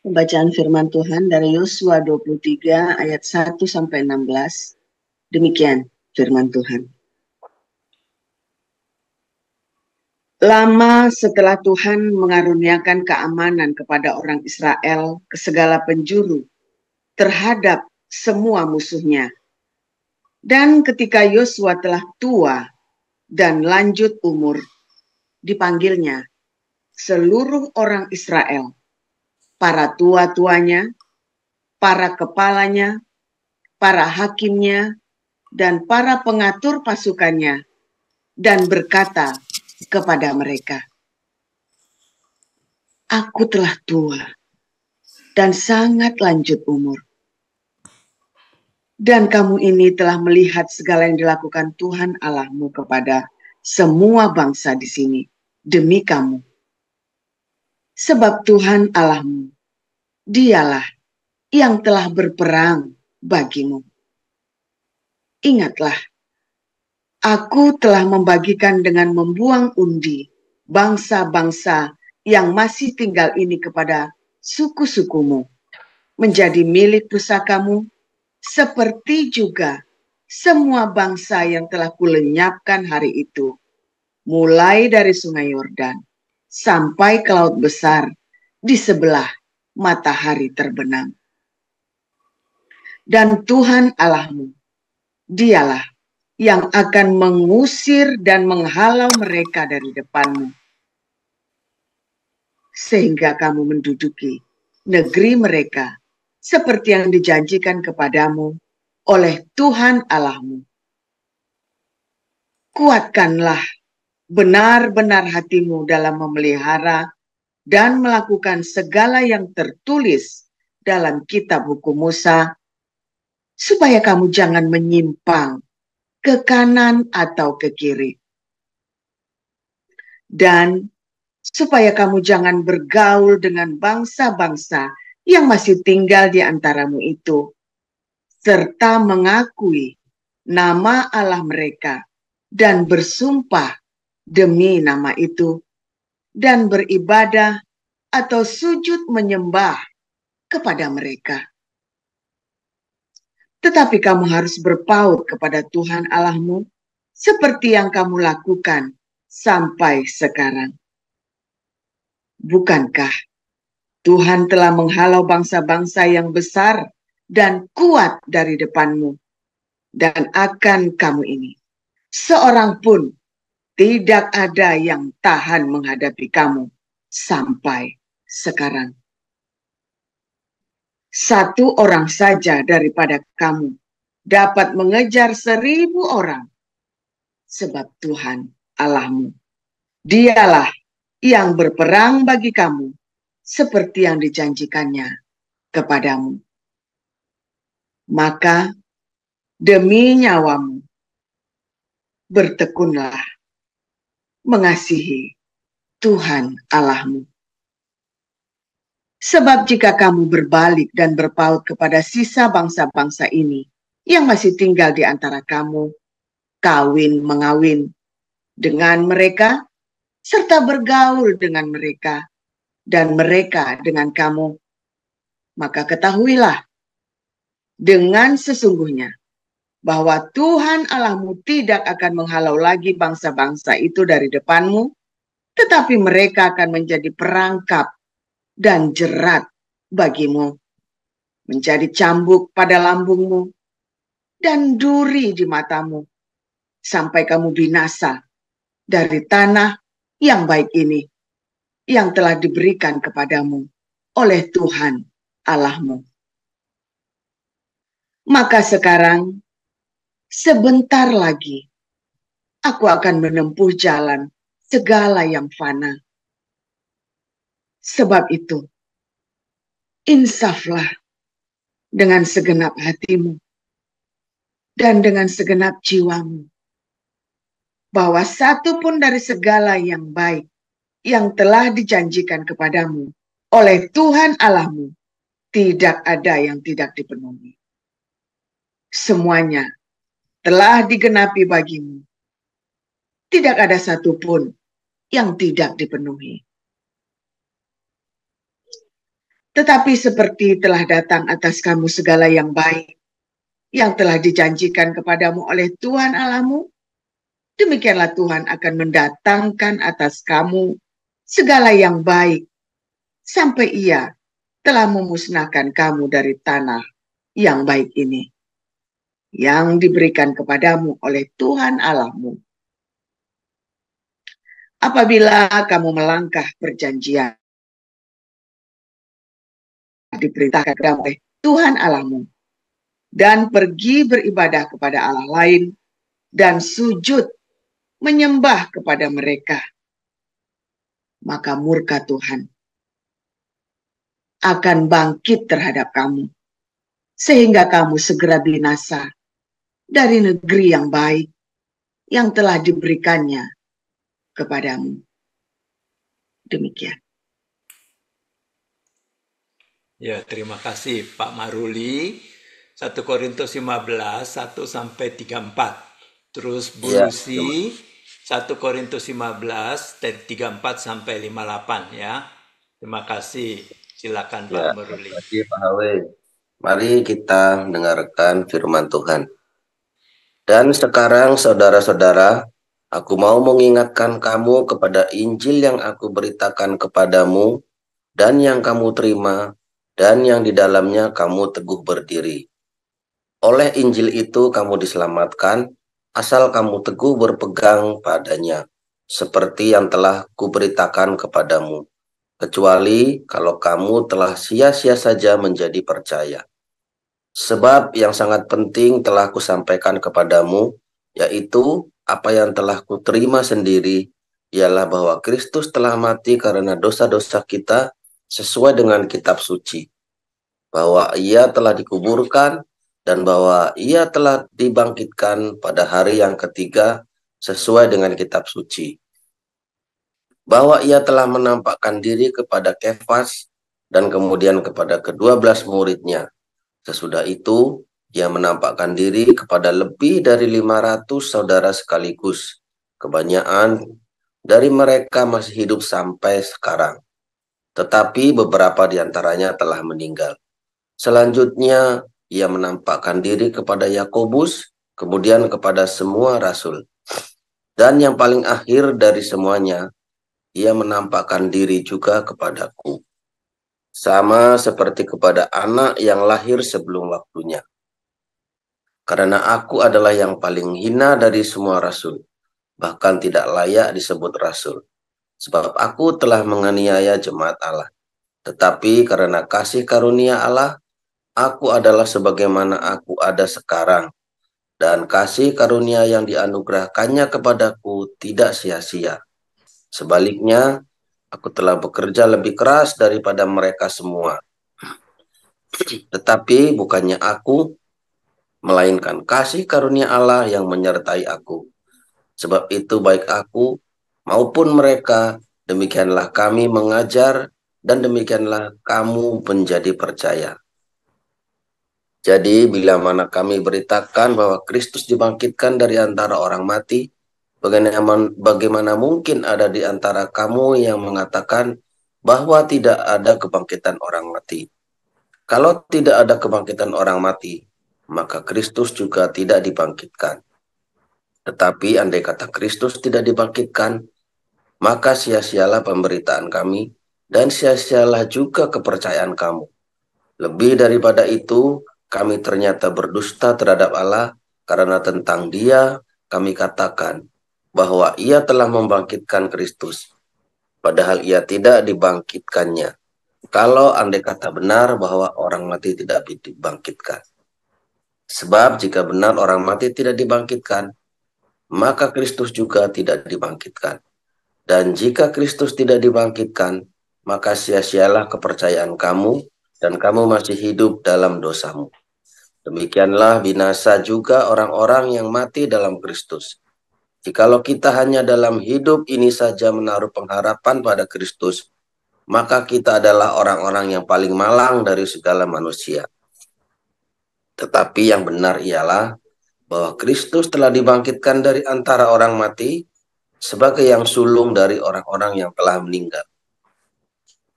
Pembacaan firman Tuhan dari Yosua 23 ayat 1 sampai 16. Demikian firman Tuhan. Lama setelah Tuhan mengaruniakan keamanan kepada orang Israel ke segala penjuru terhadap semua musuhnya. Dan ketika Yosua telah tua dan lanjut umur, dipanggilnya seluruh orang Israel, para tua-tuanya, para kepalanya, para hakimnya, dan para pengatur pasukannya, dan berkata kepada mereka, "Aku telah tua dan sangat lanjut umur. Dan kamu ini telah melihat segala yang dilakukan Tuhan Allahmu kepada semua bangsa di sini demi kamu. Sebab Tuhan Allahmu, Dialah yang telah berperang bagimu. Ingatlah, aku telah membagikan dengan membuang undi bangsa-bangsa yang masih tinggal ini kepada suku-sukumu, menjadi milik pusakamu, seperti juga semua bangsa yang telah kulenyapkan hari itu, mulai dari sungai Yordan sampai ke laut besar di sebelah matahari terbenam. Dan Tuhan Allahmu, Dialah yang akan mengusir dan menghalau mereka dari depanmu, sehingga kamu menduduki negeri mereka seperti yang dijanjikan kepadamu oleh Tuhan Allahmu. Kuatkanlah benar-benar hatimu dalam memelihara dan melakukan segala yang tertulis dalam kitab hukum Musa, supaya kamu jangan menyimpang ke kanan atau ke kiri. Dan supaya kamu jangan bergaul dengan bangsa-bangsa yang masih tinggal di antaramu itu, serta mengakui nama Allah mereka dan bersumpah demi nama itu, dan beribadah atau sujud menyembah kepada mereka. Tetapi kamu harus berpaut kepada Tuhan Allahmu seperti yang kamu lakukan sampai sekarang. Bukankah Tuhan telah menghalau bangsa-bangsa yang besar dan kuat dari depanmu, dan akan kamu ini seorang pun tidak ada yang tahan menghadapi kamu sampai sekarang. Satu orang saja daripada kamu dapat mengejar 1000 orang, sebab Tuhan Allahmu, Dialah yang berperang bagi kamu seperti yang dijanjikannya kepadamu. Maka demi nyawamu, bertekunlah mengasihi Tuhan Allahmu. Sebab jika kamu berbalik dan berpaut kepada sisa bangsa-bangsa ini yang masih tinggal di antara kamu, kawin-mengawin dengan mereka, serta bergaul dengan mereka, dan mereka dengan kamu, maka ketahuilah dengan sesungguhnya bahwa Tuhan Allahmu tidak akan menghalau lagi bangsa-bangsa itu dari depanmu, tetapi mereka akan menjadi perangkap dan jerat bagimu, menjadi cambuk pada lambungmu, dan duri di matamu, sampai kamu binasa dari tanah yang baik ini, yang telah diberikan kepadamu oleh Tuhan Allahmu. Maka sekarang, sebentar lagi, aku akan menempuh jalan segala yang fana. Sebab itu, insaflah dengan segenap hatimu dan dengan segenap jiwamu, bahwa satu pun dari segala yang baik yang telah dijanjikan kepadamu oleh Tuhan Allahmu, tidak ada yang tidak dipenuhi. Semuanya telah digenapi bagimu. Tidak ada satupun yang tidak dipenuhi. Tetapi seperti telah datang atas kamu segala yang baik, yang telah dijanjikan kepadamu oleh Tuhan Allahmu, demikianlah Tuhan akan mendatangkan atas kamu segala yang baik, sampai Ia telah memusnahkan kamu dari tanah yang baik ini, yang diberikan kepadamu oleh Tuhan Allahmu. Apabila kamu melangkah perjanjian diperintahkan kepadamu oleh Tuhan Allahmu, dan pergi beribadah kepada Allah lain, dan sujud menyembah kepada mereka, maka murka Tuhan akan bangkit terhadap kamu, sehingga kamu segera binasa dari negeri yang baik yang telah diberikannya kepadamu. Demikian. Ya, terima kasih Pak Maruli. 1 Korintus 15, 1 sampai 34. Terus Bu Ya, Lucy, 1 Korintus 15, dari 34 sampai 58 ya. Terima kasih. Silakan Pak ya, Maruli. terima kasih Pak Hawe. Mari kita mendengarkan firman Tuhan. Dan sekarang saudara-saudara, aku mau mengingatkan kamu kepada Injil yang aku beritakan kepadamu dan yang kamu terima dan yang di dalamnya kamu teguh berdiri. Oleh Injil itu kamu diselamatkan, asal kamu teguh berpegang padanya, seperti yang telah kuberitakan kepadamu. Kecuali kalau kamu telah sia-sia saja menjadi percaya. Sebab yang sangat penting telah kusampaikan kepadamu, yaitu apa yang telah kuterima sendiri, ialah bahwa Kristus telah mati karena dosa-dosa kita sesuai dengan kitab suci, bahwa ia telah dikuburkan, dan bahwa ia telah dibangkitkan pada hari yang ketiga sesuai dengan kitab suci, bahwa ia telah menampakkan diri kepada Kefas dan kemudian kepada ke-12 muridnya. Sesudah itu, ia menampakkan diri kepada lebih dari 500 saudara sekaligus. Kebanyakan dari mereka masih hidup sampai sekarang, tetapi beberapa di antaranya telah meninggal. Selanjutnya, ia menampakkan diri kepada Yakobus, kemudian kepada semua rasul. Dan yang paling akhir dari semuanya, ia menampakkan diri juga kepadaku, sama seperti kepada anak yang lahir sebelum waktunya. Karena aku adalah yang paling hina dari semua rasul, bahkan tidak layak disebut rasul, sebab aku telah menganiaya jemaat Allah. Tetapi karena kasih karunia Allah, aku adalah sebagaimana aku ada sekarang, dan kasih karunia yang dianugerahkannya kepadaku tidak sia-sia. Sebaliknya, aku telah bekerja lebih keras daripada mereka semua. Tetapi bukannya aku, melainkan kasih karunia Allah yang menyertai aku. Sebab itu baik aku maupun mereka, demikianlah kami mengajar, dan demikianlah kamu menjadi percaya. Jadi bila mana kami beritakan bahwa Kristus dibangkitkan dari antara orang mati, bagaimana mungkin ada di antara kamu yang mengatakan bahwa tidak ada kebangkitan orang mati? Kalau tidak ada kebangkitan orang mati, maka Kristus juga tidak dibangkitkan. Tetapi andai kata Kristus tidak dibangkitkan, maka sia-sialah pemberitaan kami, dan sia-sialah juga kepercayaan kamu. Lebih daripada itu, kami ternyata berdusta terhadap Allah, karena tentang Dia kami katakan bahwa Ia telah membangkitkan Kristus, padahal Ia tidak dibangkitkannya. Kalau andai kata benar bahwa orang mati tidak dibangkitkan. Sebab jika benar orang mati tidak dibangkitkan, maka Kristus juga tidak dibangkitkan. Dan jika Kristus tidak dibangkitkan, maka sia-sialah kepercayaan kamu, dan kamu masih hidup dalam dosamu. Demikianlah binasa juga orang-orang yang mati dalam Kristus. Jikalau kita hanya dalam hidup ini saja menaruh pengharapan pada Kristus, maka kita adalah orang-orang yang paling malang dari segala manusia. Tetapi yang benar ialah bahwa Kristus telah dibangkitkan dari antara orang mati sebagai yang sulung dari orang-orang yang telah meninggal.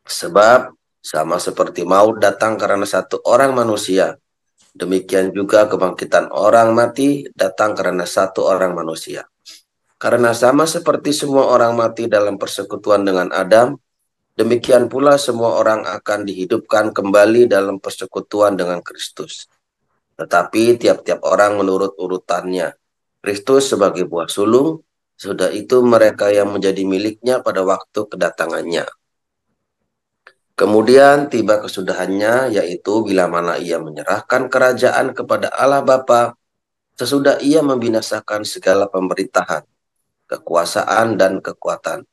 Sebab Sama seperti maut datang karena satu orang manusia, demikian juga kebangkitan orang mati datang karena satu orang manusia. Karena sama seperti semua orang mati dalam persekutuan dengan Adam, demikian pula semua orang akan dihidupkan kembali dalam persekutuan dengan Kristus. Tetapi tiap-tiap orang menurut urutannya. Kristus sebagai buah sulung, sudah itu mereka yang menjadi miliknya pada waktu kedatangannya. Kemudian tiba kesudahannya, yaitu bila mana ia menyerahkan kerajaan kepada Allah Bapa, sesudah ia membinasakan segala pemerintahan, kekuasaan, dan kekuatan.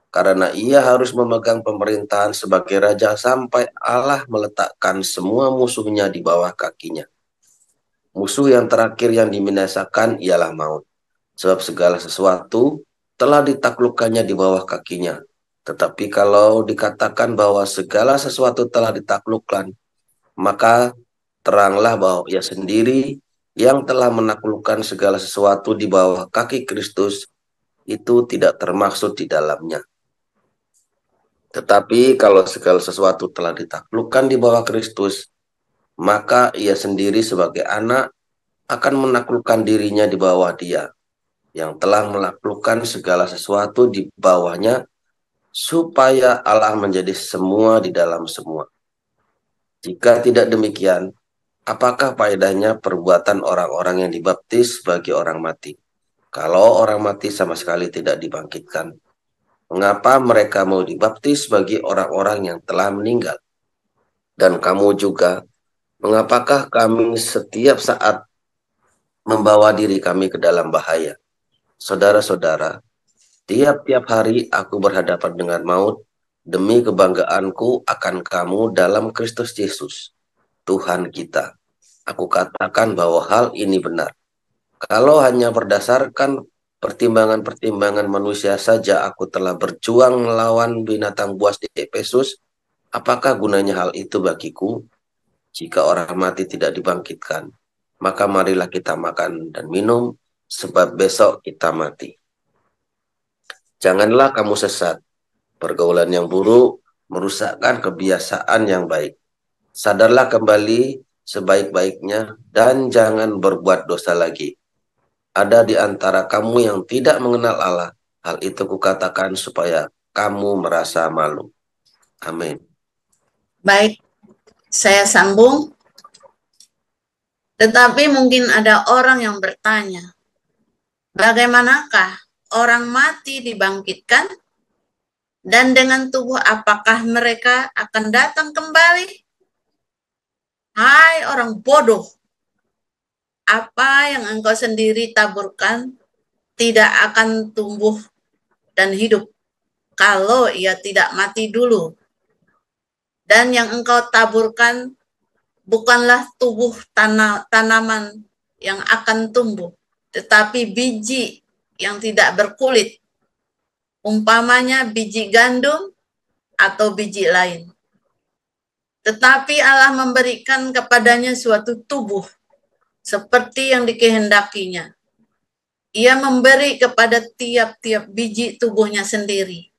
Karena ia harus memegang pemerintahan sebagai raja sampai Allah meletakkan semua musuhnya di bawah kakinya. Musuh yang terakhir yang dibinasakan ialah maut, sebab segala sesuatu telah ditaklukkannya di bawah kakinya. Tetapi kalau dikatakan bahwa segala sesuatu telah ditaklukkan, maka teranglah bahwa ia sendiri yang telah menaklukkan segala sesuatu di bawah kaki Kristus itu tidak termaksud di dalamnya. Tetapi kalau segala sesuatu telah ditaklukkan di bawah Kristus, maka ia sendiri sebagai anak akan menaklukkan dirinya di bawah Dia, yang telah menaklukkan segala sesuatu di bawahnya, supaya Allah menjadi semua di dalam semua. Jika tidak demikian, apakah faedahnya perbuatan orang-orang yang dibaptis bagi orang mati? Kalau orang mati sama sekali tidak dibangkitkan, mengapa mereka mau dibaptis bagi orang-orang yang telah meninggal? Dan kamu juga, mengapakah kami setiap saat membawa diri kami ke dalam bahaya? Saudara-saudara, tiap-tiap hari aku berhadapan dengan maut demi kebanggaanku akan kamu dalam Kristus Yesus, Tuhan kita. Aku katakan bahwa hal ini benar. Kalau hanya berdasarkan pertimbangan-pertimbangan manusia saja aku telah berjuang melawan binatang buas di Efesus, apakah gunanya hal itu bagiku? Jika orang mati tidak dibangkitkan, maka marilah kita makan dan minum, sebab besok kita mati. Janganlah kamu sesat. Pergaulan yang buruk merusakkan kebiasaan yang baik. Sadarlah kembali sebaik-baiknya dan jangan berbuat dosa lagi. Ada di antara kamu yang tidak mengenal Allah. Hal itu kukatakan supaya kamu merasa malu. Amin. Baik, saya sambung. Tetapi mungkin ada orang yang bertanya, bagaimanakah orang mati dibangkitkan? Dan dengan tubuh apakah mereka akan datang kembali? Hai orang bodoh, apa yang engkau sendiri taburkan tidak akan tumbuh dan hidup kalau ia tidak mati dulu. Dan yang engkau taburkan bukanlah tubuh tanaman yang akan tumbuh, tetapi biji yang tidak berkulit, umpamanya biji gandum atau biji lain. Tetapi Allah memberikan kepadanya suatu tubuh seperti yang dikehendakinya. Ia memberi kepada tiap-tiap biji tubuhnya sendiri.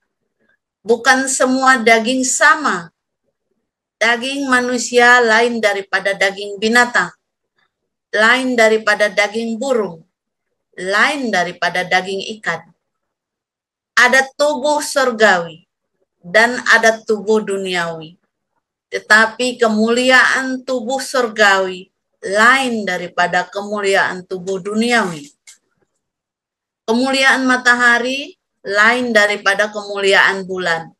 Bukan semua daging sama. Daging manusia lain daripada daging binatang, lain daripada daging burung, lain daripada daging ikan. Ada tubuh surgawi dan ada tubuh duniawi. Tetapi kemuliaan tubuh surgawi lain daripada kemuliaan tubuh duniawi. Kemuliaan matahari lain daripada kemuliaan bulan.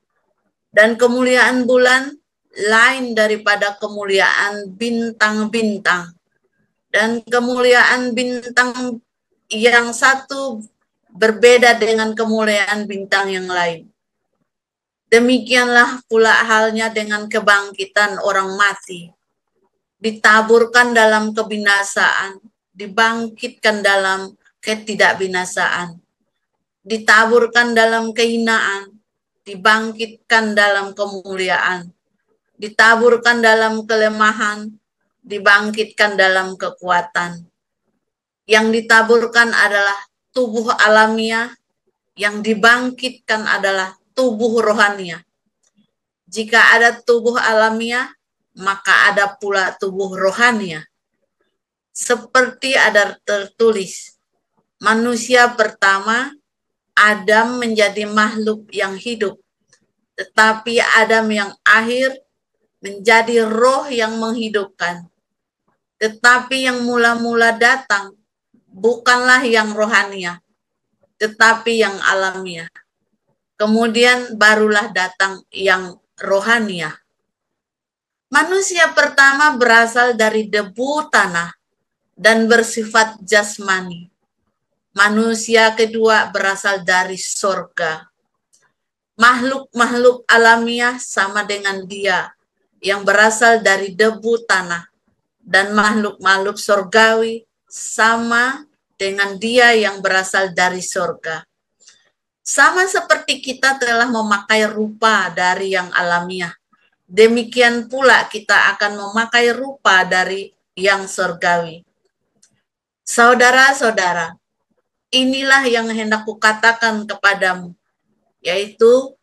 Dan kemuliaan bulan lain daripada kemuliaan bintang-bintang. Dan kemuliaan bintang yang satu berbeda dengan kemuliaan bintang yang lain. Demikianlah pula halnya dengan kebangkitan orang mati. Ditaburkan dalam kebinasaan, dibangkitkan dalam ketidakbinasaan. Ditaburkan dalam kehinaan, dibangkitkan dalam kemuliaan. Ditaburkan dalam kelemahan, dibangkitkan dalam kekuatan. Yang ditaburkan adalah tubuh alamiah, yang dibangkitkan adalah tubuh rohania. Jika ada tubuh alamiah, maka ada pula tubuh rohania. Seperti ada tertulis, manusia pertama, Adam menjadi makhluk yang hidup, tetapi Adam yang akhir menjadi roh yang menghidupkan. Tetapi yang mula-mula datang bukanlah yang rohania, tetapi yang alamiah. Kemudian barulah datang yang rohania. Manusia pertama berasal dari debu tanah dan bersifat jasmani. Manusia kedua berasal dari sorga. Makhluk-makhluk alamiah sama dengan dia yang berasal dari debu tanah, dan makhluk-makhluk sorgawi sama dengan dia yang berasal dari sorga. Sama seperti kita telah memakai rupa dari yang alamiah, demikian pula kita akan memakai rupa dari yang sorgawi. Saudara-saudara, inilah yang hendak kukatakan kepadamu, yaitu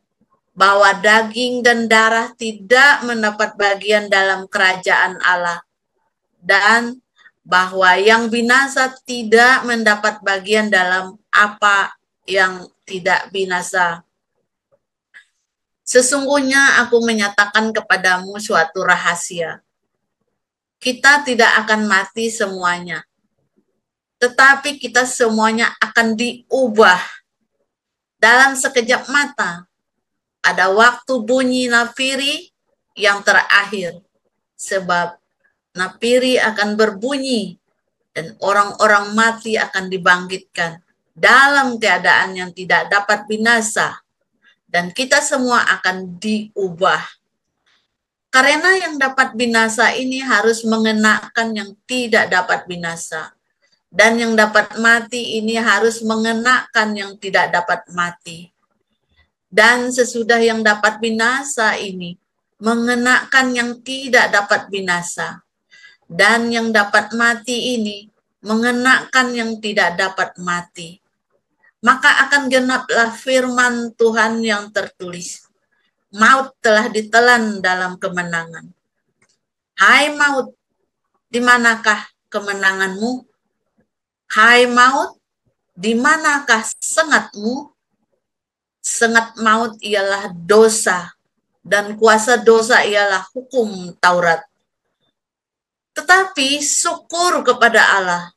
bahwa daging dan darah tidak mendapat bagian dalam kerajaan Allah, dan bahwa yang binasa tidak mendapat bagian dalam apa yang tidak binasa. Sesungguhnya aku menyatakan kepadamu suatu rahasia. Kita tidak akan mati semuanya, tetapi kita semuanya akan diubah dalam sekejap mata, pada waktu bunyi nafiri yang terakhir, sebab nafiri akan berbunyi dan orang-orang mati akan dibangkitkan dalam keadaan yang tidak dapat binasa, dan kita semua akan diubah. Karena yang dapat binasa ini harus mengenakan yang tidak dapat binasa, dan yang dapat mati ini harus mengenakan yang tidak dapat mati. Dan sesudah yang dapat binasa ini mengenakan yang tidak dapat binasa, dan yang dapat mati ini mengenakan yang tidak dapat mati. Maka akan genaplah firman Tuhan yang tertulis, maut telah ditelan dalam kemenangan. Hai maut, di manakah kemenanganmu? Hai maut, di manakah sengatmu? Sengat maut ialah dosa, dan kuasa dosa ialah hukum Taurat. Tetapi syukur kepada Allah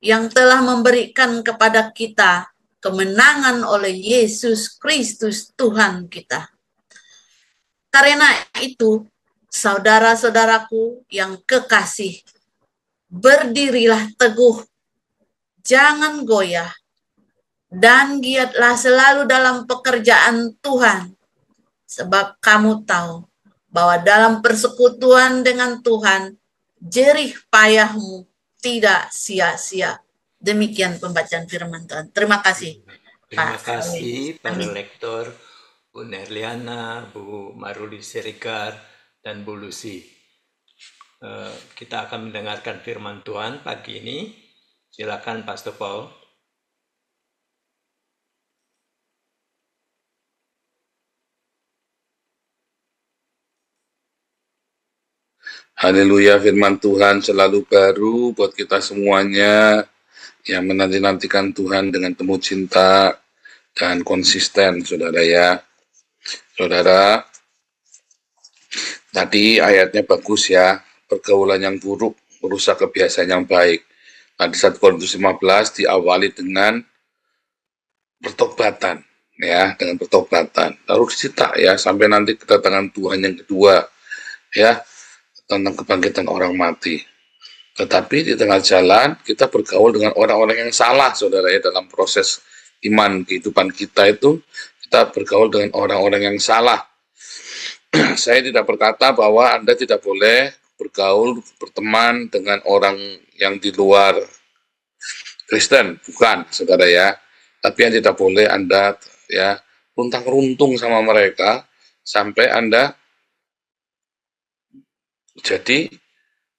yang telah memberikan kepada kita kemenangan oleh Yesus Kristus Tuhan kita. Karena itu, saudara-saudaraku yang kekasih, berdirilah teguh, jangan goyah, dan giatlah selalu dalam pekerjaan Tuhan, sebab kamu tahu bahwa dalam persekutuan dengan Tuhan, jerih payahmu tidak sia-sia. Demikian pembacaan firman Tuhan. Terima kasih. Terima Pak kasih para Amin. lektor, Bu Nerliana, Bu Maruli Siregar, dan Bu Lucy. Kita akan mendengarkan firman Tuhan pagi ini. Silakan Pastor Paul. Haleluya, firman Tuhan selalu baru buat kita semuanya yang menanti-nantikan Tuhan dengan penuh cinta dan konsisten, saudara ya. Saudara, tadi ayatnya bagus ya, pergaulan yang buruk merusak kebiasaan yang baik. Nah, di 1 Korintus 15 diawali dengan pertobatan, ya, dengan pertobatan. Lalu disita ya, sampai nanti kedatangan Tuhan yang kedua, ya, tentang kebangkitan orang mati. Tetapi di tengah jalan kita bergaul dengan orang-orang yang salah, saudara ya, dalam proses iman kehidupan kita itu kita bergaul dengan orang-orang yang salah. Saya tidak berkata bahwa Anda tidak boleh bergaul, berteman dengan orang yang di luar Kristen, bukan, saudara ya. Tapi yang tidak boleh Anda ya runtang-runtung sama mereka sampai Anda jadi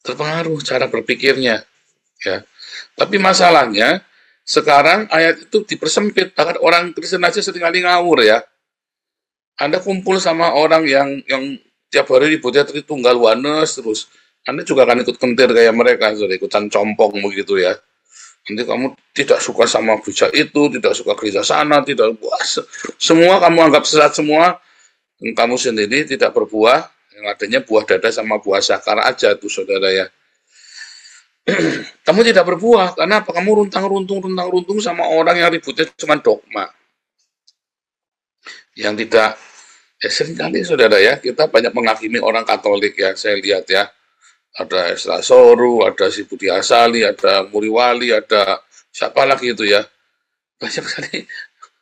terpengaruh cara berpikirnya, ya. Tapi masalahnya sekarang ayat itu dipersempit, bahkan orang Kristen aja seringkali ngawur ya. Anda kumpul sama orang yang tiap hari ributnya Tritunggal Wanes terus, Anda juga akan ikut kentir kayak mereka, sudah ikutan compong begitu ya. Nanti kamu tidak suka sama gereja itu, tidak suka gereja sana, tidak semua kamu anggap sesat semua, kamu sendiri tidak berbuah, yang adanya buah dada sama buah sakar aja tuh saudara ya. Kamu tidak berbuah, karena apa? Kamu runtang-runtung sama orang yang ributnya cuma dogma. Yang tidak, seringkali saudara ya, kita banyak menghakimi orang Katolik ya, saya lihat ya. Ada Esra Soru, ada si Budi Asali, ada Muriwali, ada siapa lagi itu ya. Banyak sekali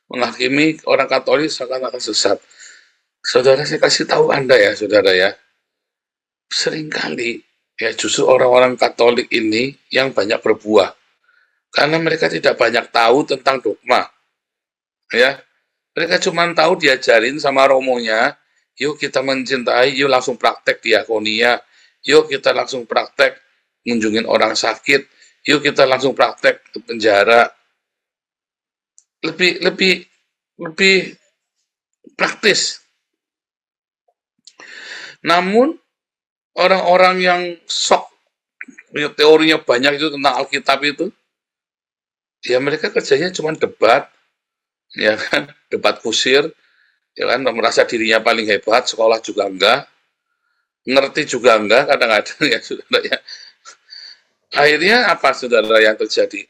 menghakimi orang Katolik seakan-akan sesat. Saudara, saya kasih tahu Anda ya, saudara ya. Seringkali ya justru orang-orang Katolik ini yang banyak berbuah. Karena mereka tidak banyak tahu tentang dogma. Ya, mereka cuma tahu diajarin sama romonya, yuk kita mencintai, yuk langsung praktek diakonia, yuk kita langsung praktek ngunjungin orang sakit, yuk kita langsung praktek ke penjara. Lebih praktis. Namun orang-orang yang sok teorinya banyak itu tentang Alkitab itu, ya mereka kerjanya cuma debat, ya kan, debat kusir, ya kan, merasa dirinya paling hebat, sekolah juga enggak, ngerti juga enggak, kadang-kadang ya saudara ya. Akhirnya apa saudara yang terjadi?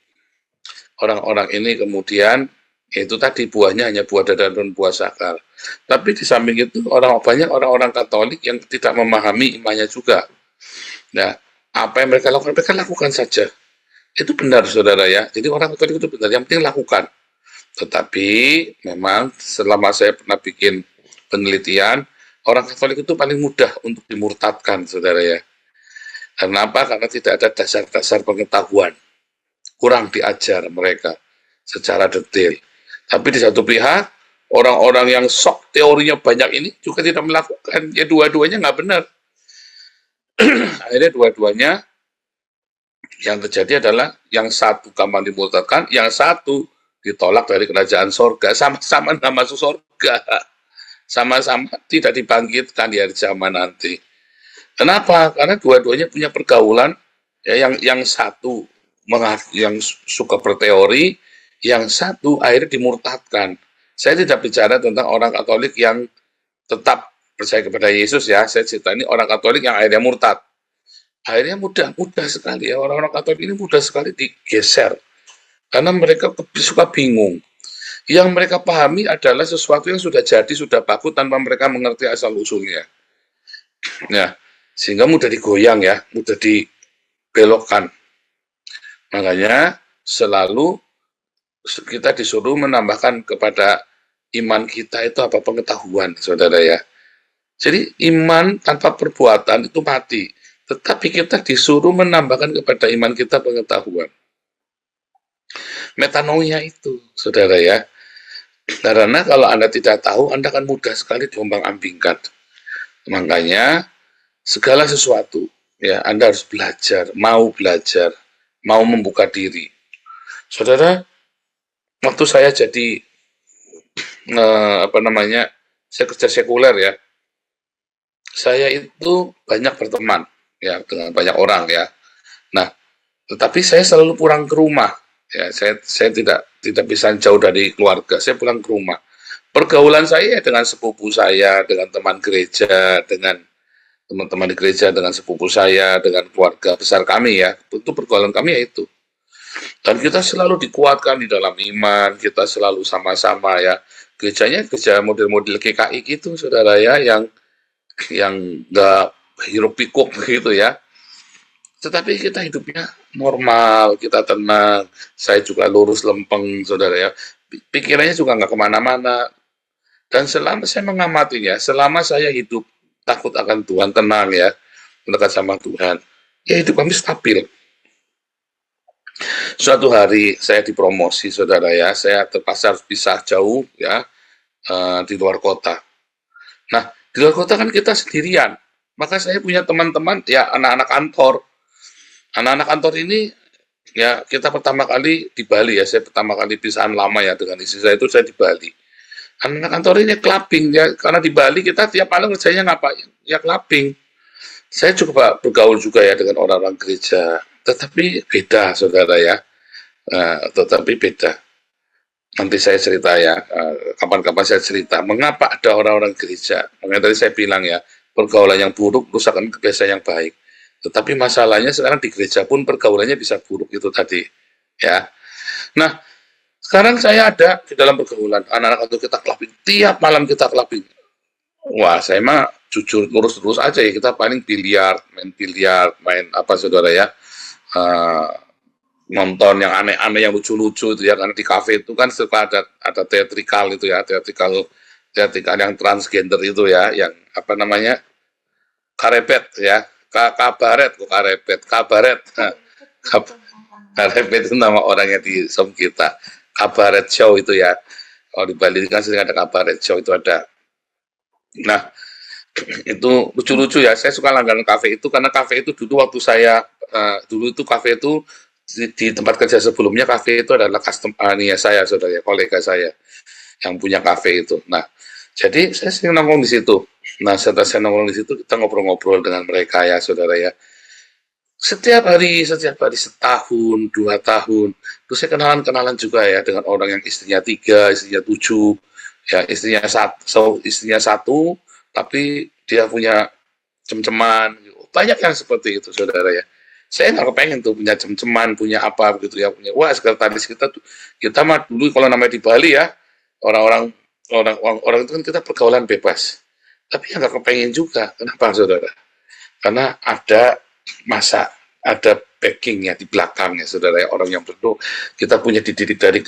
Orang-orang ini kemudian, itu tadi buahnya hanya buah dada dan buah sakar. Tapi di samping itu banyak orang-orang Katolik yang tidak memahami imannya juga. Nah, apa yang mereka lakukan? Mereka lakukan saja. Itu benar saudara ya. Jadi orang Katolik itu benar, yang penting lakukan. Tetapi memang selama saya pernah bikin penelitian, orang Katolik itu paling mudah untuk dimurtadkan saudara ya. Karena apa? Karena tidak ada dasar-dasar pengetahuan. Kurang diajar mereka secara detail. Tapi di satu pihak, orang-orang yang sok teorinya banyak ini juga tidak melakukan. Ya dua-duanya nggak benar. Akhirnya dua-duanya yang terjadi adalah yang satu gampang dimurtadkan, yang satu ditolak dari kerajaan sorga, sama-sama nggak masuk sorga, sama-sama tidak dibangkitkan di hari zaman nanti. Kenapa? Karena dua-duanya punya pergaulan, ya, yang satu yang suka berteori, yang satu akhirnya dimurtadkan. Saya tidak bicara tentang orang Katolik yang tetap percaya kepada Yesus ya, saya cerita ini orang Katolik yang akhirnya murtad. Akhirnya mudah sekali ya, orang-orang Katolik ini mudah sekali digeser. Karena mereka suka bingung. Yang mereka pahami adalah sesuatu yang sudah jadi, sudah baku tanpa mereka mengerti asal-usulnya. Nah, sehingga mudah digoyang ya, mudah dibelokkan. Makanya selalu kita disuruh menambahkan kepada iman kita itu apa? Pengetahuan, saudara ya. Jadi iman tanpa perbuatan itu mati. Tetapi kita disuruh menambahkan kepada iman kita pengetahuan. Metanoia itu, saudara ya. Karena kalau Anda tidak tahu, Anda akan mudah sekali diombang-ambingkan. Makanya segala sesuatu, ya Anda harus belajar, mau membuka diri. Saudara, waktu saya jadi saya kerja sekuler ya, saya itu banyak berteman ya dengan banyak orang ya. Nah, tetapi saya selalu pulang ke rumah ya. Saya tidak bisa jauh dari keluarga. Saya pulang ke rumah. Pergaulan saya dengan sepupu saya, dengan teman gereja, dengan teman-teman di gereja, dengan sepupu saya, dengan keluarga besar kami ya. Itu pergaulan kami ya itu. Dan kita selalu dikuatkan di dalam iman, kita selalu sama-sama ya. Gerejanya gereja model-model GKI gitu, saudara ya, yang nggak hiruk pikuk begitu ya. Tetapi kita hidupnya normal, kita tenang. Saya juga lurus lempeng, saudara ya. Pikirannya juga nggak kemana-mana. Dan selama saya mengamatinya, selama saya hidup takut akan Tuhan, tenang ya, mendekat sama Tuhan, ya hidup kami stabil. Suatu hari saya dipromosi, saudara ya, saya terpaksa harus pisah jauh ya, di luar kota. Nah, di luar kota kan kita sendirian, maka saya punya teman-teman ya, anak-anak kantor. Anak-anak kantor ini ya, kita pertama kali di Bali ya, saya pertama kali pisahan lama ya dengan istri saya itu saya di Bali. Anak kantor ini clubbing ya, karena di Bali kita tiap malam kerjanya ngapain? Ya clubbing. Saya coba bergaul juga ya dengan orang-orang gereja, tetapi beda saudara ya. Tetapi beda. Nanti saya cerita ya, kapan-kapan saya cerita mengapa ada orang-orang gereja. Makanya tadi saya bilang ya, pergaulan yang buruk rusakkan kebiasaan yang baik. Tetapi masalahnya sekarang di gereja pun pergaulannya bisa buruk itu tadi ya. Nah, sekarang saya ada di dalam pergaulan anak-anak itu kita clubbing, tiap malam kita clubbing. Wah, saya mah jujur lurus-lurus aja ya, kita paling biliar, main apa saudara ya, nonton yang aneh-aneh, yang lucu-lucu itu ya, karena di kafe itu kan suka ada teatrikal itu ya, teatrikal yang transgender itu ya, yang apa namanya, karebet ya, kabaret, kabaret, karebet itu nama orangnya di som kita, kabaret show itu ya, kalau di Bali kan sering ada kabaret show itu ada. Nah, itu lucu-lucu ya, saya suka langganan kafe itu, karena kafe itu dulu waktu saya, dulu itu kafe itu, di tempat kerja sebelumnya kafe itu adalah saya, saudara, kolega saya yang punya kafe itu. Nah, jadi saya sering nongkrong di situ. Nah, setelah saya nongkrong di situ, kita ngobrol-ngobrol dengan mereka ya, saudara ya. Setiap hari setahun, 2 tahun. Terus saya kenalan juga ya dengan orang yang istrinya 3, istrinya 7, ya istrinya 1, tapi dia punya cem-ceman. Banyak yang seperti itu, saudara ya. Saya nggak kepengen tuh punya cem-ceman, punya apa begitu ya, punya. Wah, sekretaris kita mah dulu kalau namanya di Bali ya, orang itu kan kita pergaulan bebas. Tapi yang nggak kepengen juga. Kenapa, saudara? Karena ada backingnya di belakangnya, saudara ya, orang yang berdoa. Kita punya dididik dari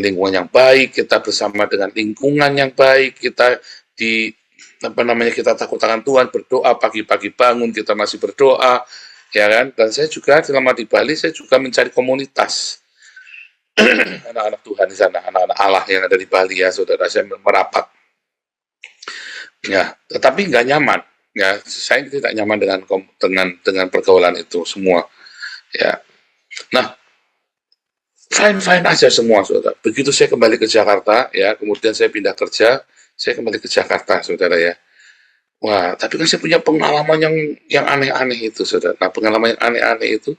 lingkungan yang baik, kita bersama dengan lingkungan yang baik, kita kita takut akan Tuhan, berdoa pagi-pagi bangun, kita masih berdoa. Ya kan, dan saya juga selama di Bali saya juga mencari komunitas anak-anak Tuhan di sana, anak-anak Allah yang ada di Bali ya, saudara. Saya merapat ya, tetapi nggak nyaman ya, saya tidak nyaman dengan pergaulan itu semua ya. Nah, fine aja semua, saudara. Begitu saya kembali ke Jakarta ya, kemudian saya pindah kerja, saya kembali ke Jakarta, saudara ya. Wah, tapi kan saya punya pengalaman yang aneh-aneh itu, saudara. Nah, pengalaman yang aneh-aneh itu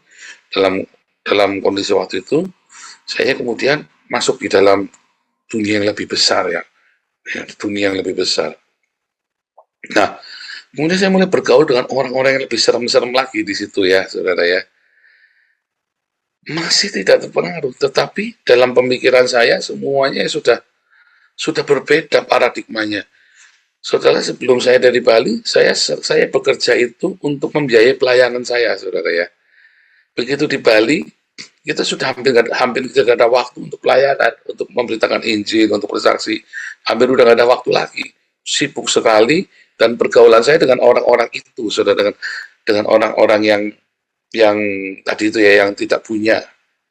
dalam kondisi waktu itu, saya kemudian masuk di dalam dunia yang lebih besar ya, dunia yang lebih besar. Nah, kemudian saya mulai bergaul dengan orang-orang yang lebih serem-serem lagi di situ ya, saudara ya. Masih tidak terpengaruh, tetapi dalam pemikiran saya semuanya sudah berbeda paradigmanya. Saudara, sebelum saya dari Bali, saya bekerja itu untuk membiayai pelayanan saya, saudara ya. Begitu di Bali, kita sudah hampir tidak ada waktu untuk pelayanan, untuk memberitakan Injil, untuk bersaksi. Hampir udah nggak ada waktu lagi. Sibuk sekali, dan pergaulan saya dengan orang-orang itu, saudara, dengan orang-orang yang tadi itu ya, yang tidak punya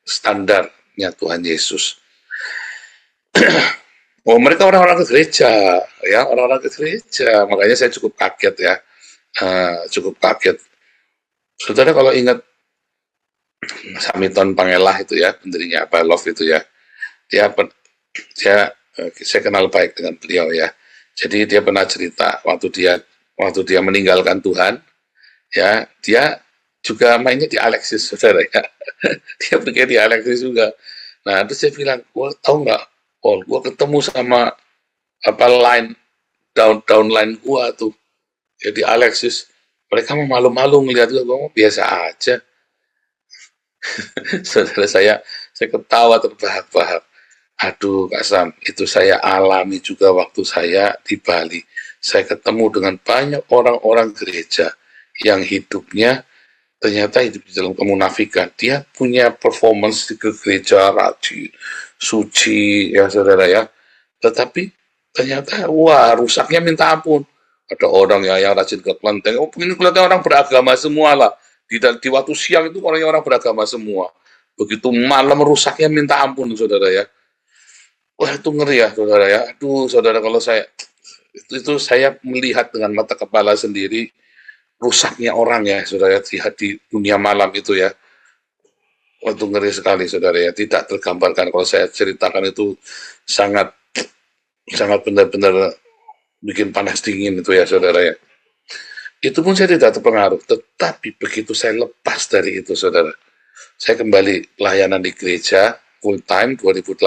standarnya Tuhan Yesus. Oh, mereka orang-orang ke gereja, ya, orang-orang ke gereja. Makanya saya cukup kaget ya, cukup kaget. Saudara kalau ingat Hamilton Pangelah itu ya, pendirinya apa Love itu ya, saya kenal baik dengan beliau ya. Jadi dia pernah cerita waktu dia meninggalkan Tuhan, ya, dia juga mainnya di Alexis, saudara ya. Dia pergi di Alexis juga. Nah, terus saya bilang, tahu nggak? Gue ketemu sama downline gue tuh, ya di Alexis. Mereka mau malu-malu ngeliat gue biasa aja. Saudara, saya ketawa terbahak-bahak. Aduh, Kak Sam, itu saya alami juga waktu saya di Bali. Saya ketemu dengan banyak orang-orang gereja yang hidupnya ternyata hidup di dalam kemunafikan. Dia punya performance di gereja, rajin, suci, ya saudara ya. Tetapi ternyata, wah, rusaknya minta ampun. Ada orang yang rajin ke kelenteng. Oh, ini kelihatan orang beragama semua lah. Di waktu siang itu orang beragama semua. Begitu malam rusaknya minta ampun, saudara ya. Wah, itu ngeri ya, saudara ya. Aduh, saudara, kalau itu saya melihat dengan mata kepala sendiri rusaknya orang ya, saudara, di dunia malam itu ya. Waktu ngeri sekali, saudara ya. Tidak tergambarkan, kalau saya ceritakan itu sangat sangat benar-benar bikin panas dingin itu ya saudara ya. Itu pun saya tidak terpengaruh, tetapi begitu saya lepas dari itu saudara, saya kembali pelayanan di gereja full time 2008,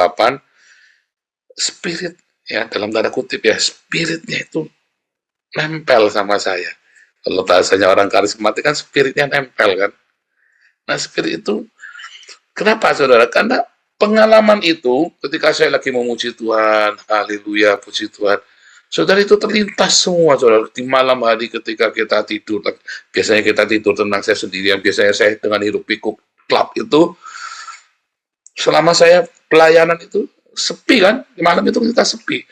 spirit ya dalam tanda kutip ya, spiritnya itu nempel sama saya. Kalau bahasanya orang karismatik kan spiritnya nempel kan. Nah spirit itu kenapa saudara? Karena pengalaman itu ketika saya lagi memuji Tuhan, haleluya, puji Tuhan, saudara itu terlintas semua saudara di malam hari ketika kita tidur. Biasanya kita tidur tenang saya sendirian, biasanya saya dengan hiruk pikuk klub itu. Selama saya pelayanan itu sepi kan, di malam itu kita sepi.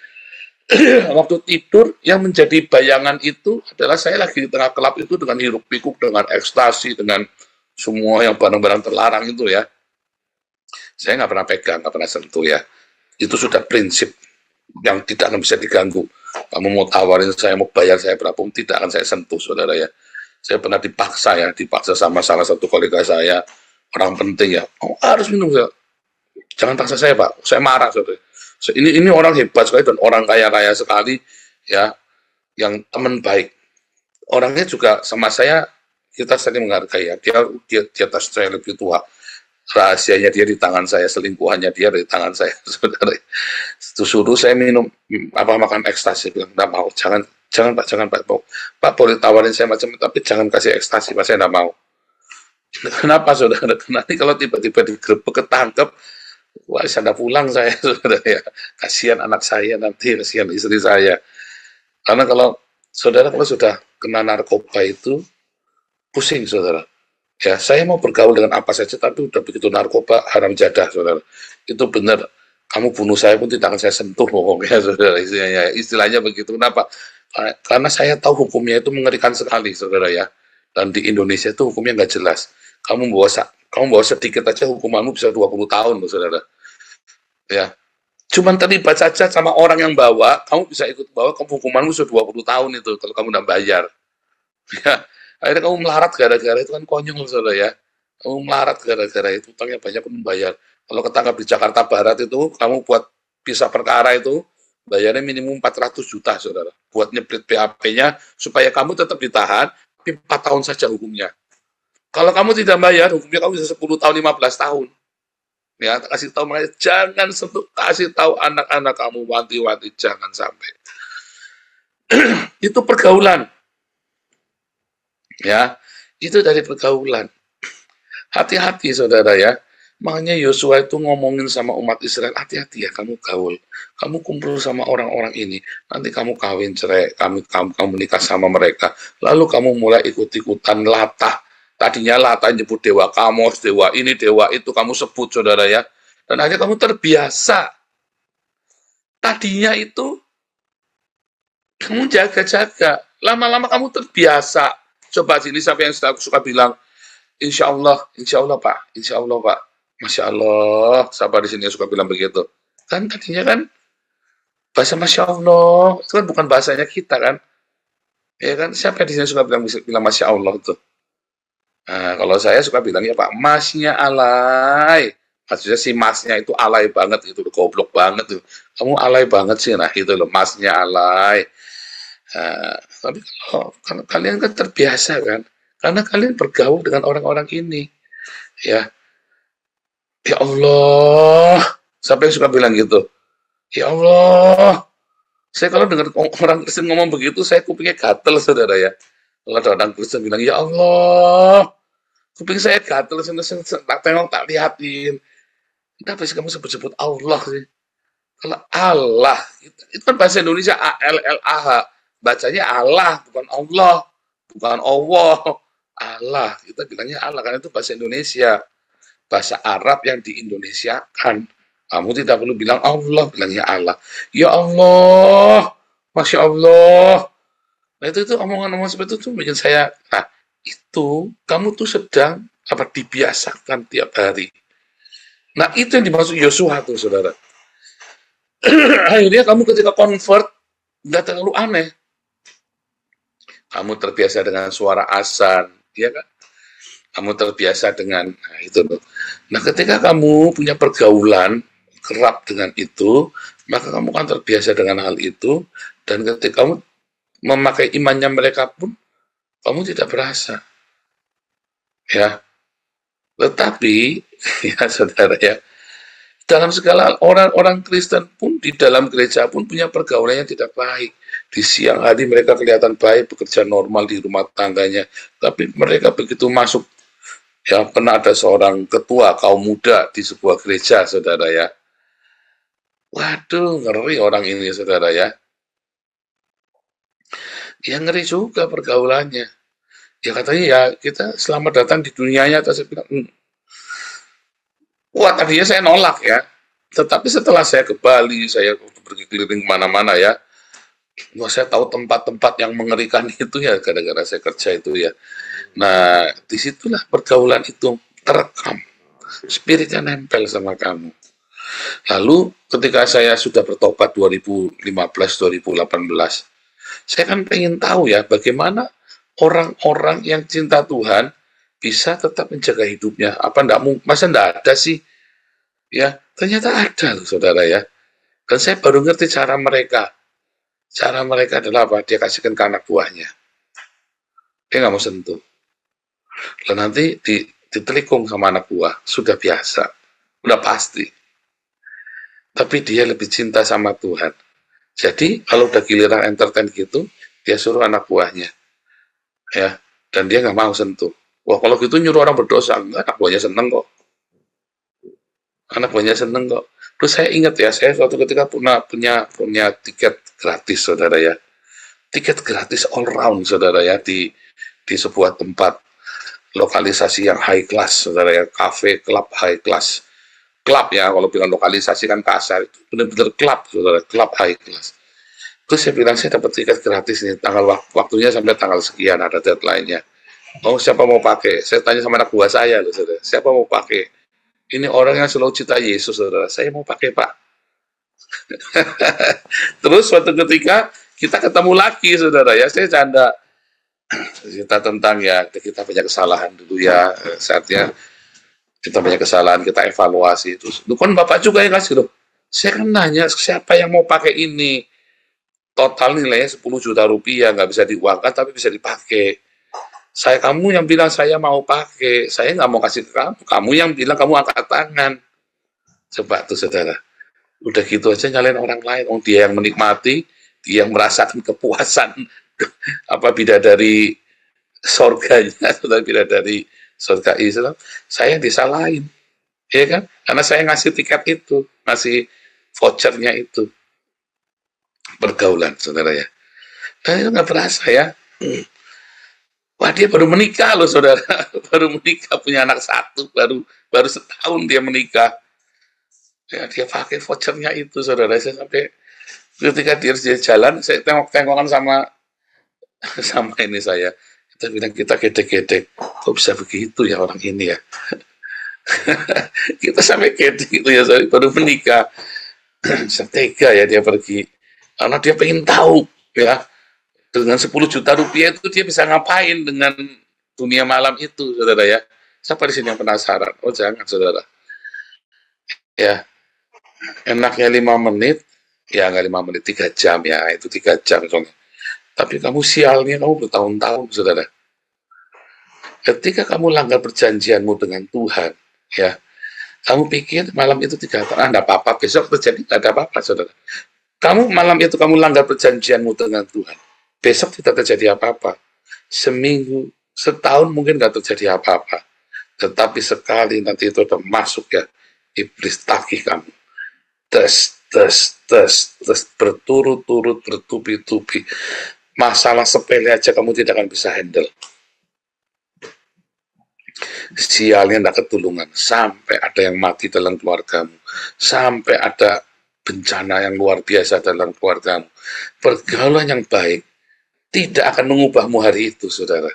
Waktu tidur yang menjadi bayangan itu adalah saya lagi di tengah kelab itu dengan hiruk pikuk, dengan ekstasi, dengan semua yang barang-barang terlarang itu ya. Saya nggak pernah pegang, nggak pernah sentuh ya. Itu sudah prinsip yang tidak akan bisa diganggu. Kamu mau tawarin saya, mau bayar saya berapapun, tidak akan saya sentuh saudara ya. Saya pernah dipaksa ya, dipaksa sama salah satu kolega saya, orang penting ya, oh, harus minum ya. Jangan paksa saya Pak, saya marah saudara. Ini orang hebat sekali dan orang kaya-kaya sekali ya, yang teman baik. Orangnya juga sama saya, kita saling menghargai ya. Dia di atas saya lebih tua. Rahasianya dia di tangan saya, selingkuhannya dia di tangan saya, saudara. Suruh saya minum makan ekstasi, bilang enggak mau, jangan Pak, Pak boleh tawarin saya macam tapi jangan kasih ekstasi, Pak, saya enggak mau. Kenapa saudara? Nanti kalau tiba-tiba digerebek ketangkep, wah, saya pulang saya, saudara ya. Kasihan anak saya nanti, kasihan istri saya. Karena kalau saudara sudah kena narkoba itu pusing saudara. Ya, saya mau bergaul dengan apa saja, tapi udah begitu narkoba haram jadah saudara. Itu benar. Kamu bunuh saya pun tidak akan saya sentuh pokoknya saudara. Istilahnya begitu. Kenapa? Karena saya tahu hukumnya itu mengerikan sekali saudara ya. Dan di Indonesia itu hukumnya nggak jelas. Kamu bawa sedikit aja hukumanmu bisa 20 tahun loh, saudara. Ya. Cuman terlibat saja sama orang yang bawa, kamu bisa ikut bawa, hukumanmu bisa 20 tahun itu kalau kamu tidak bayar. Ya. Akhirnya kamu melarat gara-gara itu kan konyol saudara ya. Kamu melarat gara-gara itu, utangnya banyak pun membayar. Kalau ketangkap di Jakarta Barat itu, kamu buat pisah perkara itu, bayarnya minimum 400 juta saudara. Buat nyeplit BAP-nya, supaya kamu tetap ditahan, tapi 4 tahun saja hukumnya. Kalau kamu tidak bayar, hukumnya kamu bisa 10 tahun, 15 tahun. Ya, kasih tahu makanya jangan sentuh, kasih tahu anak-anak kamu, wanti-wanti jangan sampai. Itu pergaulan. Ya, itu dari pergaulan. Hati-hati saudara ya. Makanya Yosua itu ngomongin sama umat Israel, hati-hati ya kamu gaul. Kamu kumpul sama orang-orang ini, nanti kamu kawin cerai, kamu nikah sama mereka. Lalu kamu mulai ikut-ikutan latah. Tadinya latah nyebut dewa Kamos, dewa ini, dewa itu, kamu sebut saudara ya. Dan akhirnya kamu terbiasa. Tadinya itu, kamu jaga-jaga. Lama-lama kamu terbiasa. Coba sini sampai yang aku suka bilang, insya Allah Pak, insya Allah Pak. Masya Allah, siapa di sini yang suka bilang begitu? Kan tadinya kan, bahasa Masya Allah, itu kan bukan bahasanya kita kan. Ya kan, siapa di sini suka bilang Masya Allah itu? Nah, kalau saya suka bilang ya Pak, masnya alay. Maksudnya si masnya itu alay banget gitu, goblok banget tuh. Kamu alay banget sih, nah itu loh, masnya alay. Nah, tapi kalau kalian kan terbiasa kan, karena kalian bergaul dengan orang-orang ini, ya. Ya Allah, siapa yang suka bilang gitu? Ya Allah, saya kalau dengar orang Kristen ngomong begitu, saya kupingnya gatel saudara ya. Kalau ada orang Kristen bilang, ya Allah, kuping saya gatel, tak tengok, tak lihatin. Kenapa sih kamu sebut-sebut Allah sih? Kalau Allah, itu kan bahasa Indonesia A-L-L-A-H. Bacanya Allah, bukan Allah. Bukan Allah. Allah, kita bilangnya Allah, karena itu bahasa Indonesia. Bahasa Arab yang di Indonesia kan. Kamu tidak perlu bilang Allah, bilangnya Allah. Ya Allah, Masya Allah. Nah itu omongan-omongan seperti itu bikin saya, nah itu kamu tuh sedang dibiasakan tiap hari. Nah itu yang dimaksud Yosua tuh saudara. Akhirnya kamu ketika convert nggak terlalu aneh. Kamu terbiasa dengan suara azan, ya kan? Kamu terbiasa dengan itu loh. Nah ketika kamu punya pergaulan kerap dengan itu, maka kamu kan terbiasa dengan hal itu, dan ketika kamu memakai imannya mereka pun, kamu tidak berasa. Ya, tetapi, ya saudara ya, dalam segala orang-orang Kristen pun, di dalam gereja pun punya pergaulan yang tidak baik. Di siang hari mereka kelihatan baik, bekerja normal di rumah tangganya, tapi mereka begitu masuk, ya pernah ada seorang ketua kaum muda di sebuah gereja, saudara ya. Waduh, ngeri orang ini, saudara ya. Ya ngeri juga pergaulannya. Ya katanya ya kita selamat datang di dunianya, atau saya bilang, wah tadinya saya nolak ya. Tetapi setelah saya ke Bali, saya pergi keliling kemana-mana ya, wah saya tahu tempat-tempat yang mengerikan itu ya, gara-gara saya kerja itu ya. Nah, disitulah pergaulan itu terekam, spiritnya nempel sama kamu. Lalu ketika saya sudah bertobat 2015-2018, saya kan pengen tahu ya bagaimana orang-orang yang cinta Tuhan bisa tetap menjaga hidupnya. Apa enggak, masa enggak ada sih? Ya, ternyata ada loh, saudara ya. Dan saya baru ngerti cara mereka. Cara mereka adalah apa? Dia kasihkan ke anak buahnya. Dia nggak mau sentuh. Dan nanti ditelikung sama anak buah. Sudah biasa. Udah pasti. Tapi dia lebih cinta sama Tuhan. Jadi, kalau udah giliran entertain gitu, dia suruh anak buahnya. Ya, dan dia nggak mau sentuh. Wah, kalau gitu nyuruh orang berdosa. Enggak, anak buahnya seneng kok. Anak buahnya seneng kok. Terus saya ingat ya, saya suatu ketika punya tiket gratis, saudara ya. Tiket gratis all round, saudara ya, di sebuah tempat lokalisasi yang high class, saudara ya, cafe, club high class. Club ya, kalau bilang lokalisasi kan kasar, itu benar-benar club, saudara, club high class. Terus saya bilang, saya dapat tiket gratis nih, waktunya sampai tanggal sekian, ada deadline-nya. Oh, siapa mau pakai? Saya tanya sama anak buah saya, loh, saudara, siapa mau pakai? Ini orang yang selalu cinta Yesus, saudara. Saya mau pakai, Pak. Terus suatu ketika kita ketemu lagi, saudara ya. Saya canda cerita tentang ya kita punya kesalahan dulu ya. Saatnya kita punya kesalahan, kita evaluasi. Terus, kan Bapak juga yang kasih loh. Saya kan nanya siapa yang mau pakai ini. Total nilainya 10 juta rupiah, nggak bisa diuangkan tapi bisa dipakai. Kamu yang bilang saya mau pakai, saya nggak mau kasih ke kamu. Kamu yang bilang kamu angkat tangan. Coba tuh saudara. Udah gitu aja nyalain orang lain. Oh, dia yang menikmati, dia yang merasakan kepuasan apa bidadari surganya, saudara, bidadari surga Islam. Saya yang disalahin, ya kan? Karena saya ngasih tiket itu, ngasih vouchernya itu. Pergaulan, saudara ya. Dan itu nggak berasa ya. Wah, dia baru menikah loh, saudara. Baru menikah, punya anak satu, baru setahun dia menikah. Ya, dia pakai vouchernya itu, saudara. Saya sampai ketika dia jalan, saya tengok-tengokan sama ini saya. Kita bilang, kita gedek-gedek. Kok bisa begitu ya orang ini ya? Kita sampai gedek gitu ya, saya baru menikah. Setega ya dia pergi. Karena dia pengen tahu, ya. Dengan 10 juta rupiah itu dia bisa ngapain dengan dunia malam itu, saudara ya. Siapa di sini yang penasaran? Oh jangan, saudara. Ya, enaknya 5 menit, ya nggak 5 menit, 3 jam ya, itu 3 jam soalnya. Tapi kamu sialnya, kamu bertahun-tahun, saudara. Ketika kamu langgar perjanjianmu dengan Tuhan, ya, kamu pikir malam itu 3 tahun, enggak apa-apa, besok terjadi, enggak ada apa-apa, saudara. Kamu malam itu kamu langgar perjanjianmu dengan Tuhan. Besok tidak terjadi apa-apa. Seminggu, setahun mungkin nggak terjadi apa-apa. Tetapi sekali nanti itu udah masuk ya, iblis tagih kamu. Tes, berturut-turut, bertubi-tubi. Masalah sepele aja kamu tidak akan bisa handle. Sialnya nggak ketulungan. Sampai ada yang mati dalam keluargamu. Sampai ada bencana yang luar biasa dalam keluargamu. Pergaulan yang baik tidak akan mengubahmu hari itu, saudara.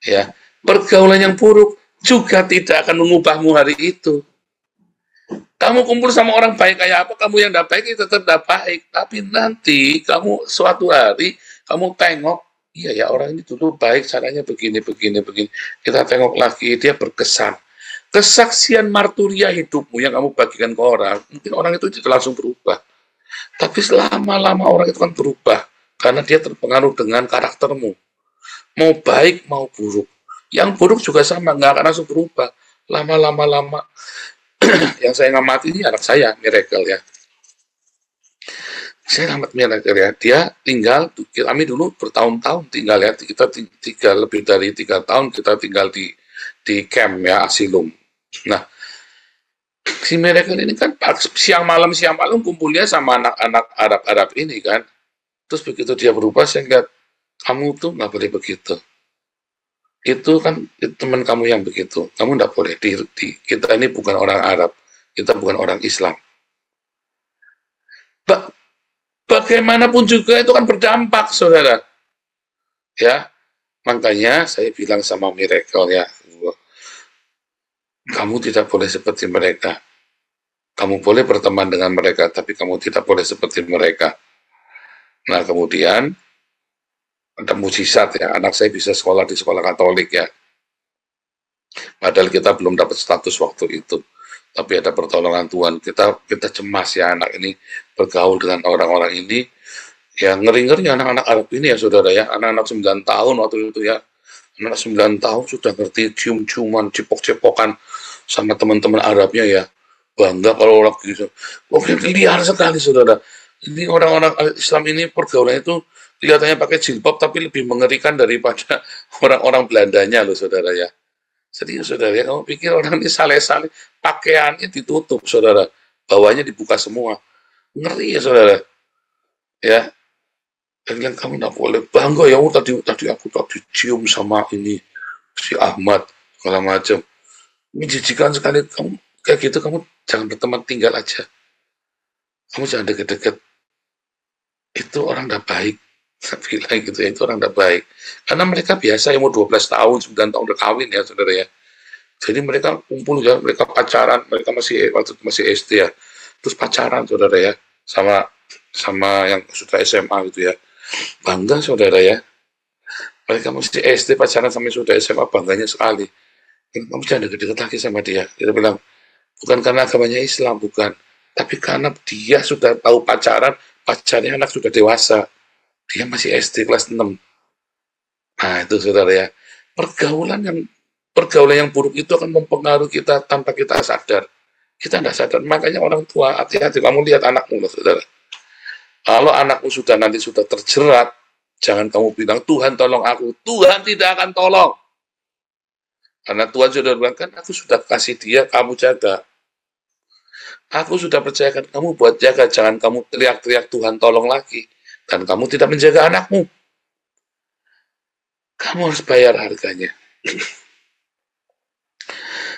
Ya, pergaulan yang buruk juga tidak akan mengubahmu hari itu. Kamu kumpul sama orang baik kayak apa, kamu yang tidak baik tetap tidak baik. Tapi nanti kamu suatu hari kamu tengok, iya ya orang ini dulu baik, caranya begini. Kita tengok lagi, dia berkesan. kesaksian marturia hidupmu yang kamu bagikan ke orang, mungkin orang itu tidak langsung berubah. Tapi selama-lama orang itu kan berubah, karena dia terpengaruh dengan karaktermu. Mau baik, mau buruk. Yang buruk juga sama, nggak akan langsung berubah. Lama-lama. Yang saya ngamati ini anak saya, Miracle ya. Saya amat Miracle ya. Dia tinggal, kami dulu bertahun-tahun tinggal ya. Kita lebih dari 3 tahun kita tinggal di camp ya, asilum. Nah, si Miracle ini kan siang malam kumpulnya sama anak-anak Arab ini kan. Terus begitu dia berubah, saya lihat, kamu tuh nggak boleh begitu. Itu kan teman kamu yang begitu. Kamu nggak boleh. Kita ini bukan orang Arab. Kita bukan orang Islam. Bagaimanapun juga itu kan berdampak, saudara. Ya, makanya saya bilang sama Miracle ya, kamu tidak boleh seperti mereka. Kamu boleh berteman dengan mereka, tapi kamu tidak boleh seperti mereka. Nah, kemudian ada mujizat ya, anak saya bisa sekolah di sekolah Katolik ya. Padahal kita belum dapat status waktu itu. Tapi ada pertolongan Tuhan. Kita cemas ya, anak ini bergaul dengan orang-orang ini. Ya, ngeri-ngeri anak-anak Arab ini ya, saudara ya. Anak-anak 9 tahun waktu itu ya. Anak 9 tahun sudah ngerti cium-ciuman, cipok-cipokan sama teman-teman Arabnya ya. Bangga kalau lagi gitu. Liar sekali, saudara. Ini orang-orang Islam ini pergaulannya itu kelihatannya pakai jilbab tapi lebih mengerikan daripada orang-orang Belandanya loh, saudara ya. Serius, saudara ya, kamu pikir orang ini saleh-saleh, pakaiannya ditutup, saudara. Bawahnya dibuka semua. Ngeri ya, saudara. Ya. Dan bilang, kamu nggak boleh bangga ya, tadi aku cium sama ini, si Ahmad, segala macam. Menjijikan sekali, kamu kayak gitu, kamu jangan berteman, tinggal aja. Kamu jangan deket-deket. Itu orang udah baik. Saya bilang gitu ya, itu orang udah baik. Karena mereka biasa yang mau 12 tahun, 9 tahun udah kawin ya, saudara ya. Jadi mereka kumpul ya, mereka pacaran, mereka masih SD ya. Terus pacaran, saudara ya, sama yang sudah SMA gitu ya. Bangga, saudara ya. Mereka masih SD pacaran sama sudah SMA, bangganya sekali. Kamu jangan deket-deket lagi sama dia. Kita bilang, bukan karena agamanya Islam, bukan. Tapi karena dia sudah tahu pacarnya anak sudah dewasa. Dia masih SD kelas 6. Nah, itu saudara ya. Pergaulan yang buruk itu akan mempengaruhi kita tanpa kita sadar. Kita tidak sadar. Makanya orang tua, hati-hati kamu lihat anakmu, saudara. Kalau anakmu nanti sudah terjerat, jangan kamu bilang, Tuhan tolong aku. Tuhan tidak akan tolong. Karena Tuhan sudah bilang, kan aku sudah kasih dia, kamu jaga. Aku sudah percayakan kamu buat jaga, jangan kamu teriak-teriak Tuhan tolong lagi. Dan kamu tidak menjaga anakmu. Kamu harus bayar harganya.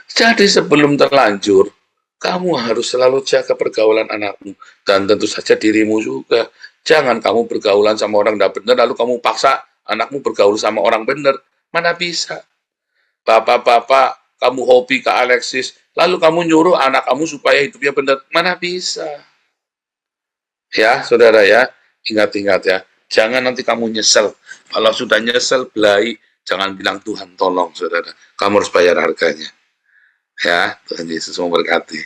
Jadi sebelum terlanjur, kamu harus selalu jaga pergaulan anakmu. Dan tentu saja dirimu juga. Jangan kamu bergaulan sama orang tidak benar, lalu kamu paksa anakmu bergaul sama orang benar. Mana bisa? Bapak-bapak, kamu hobi ke Alexis, lalu kamu nyuruh anak kamu supaya hidupnya benar. Mana bisa? Ya, saudara ya. Ingat-ingat ya, jangan nanti kamu nyesel. Kalau sudah nyesel, belai, jangan bilang Tuhan tolong, saudara. Kamu harus bayar harganya. Ya, Tuhan Yesus memberkati.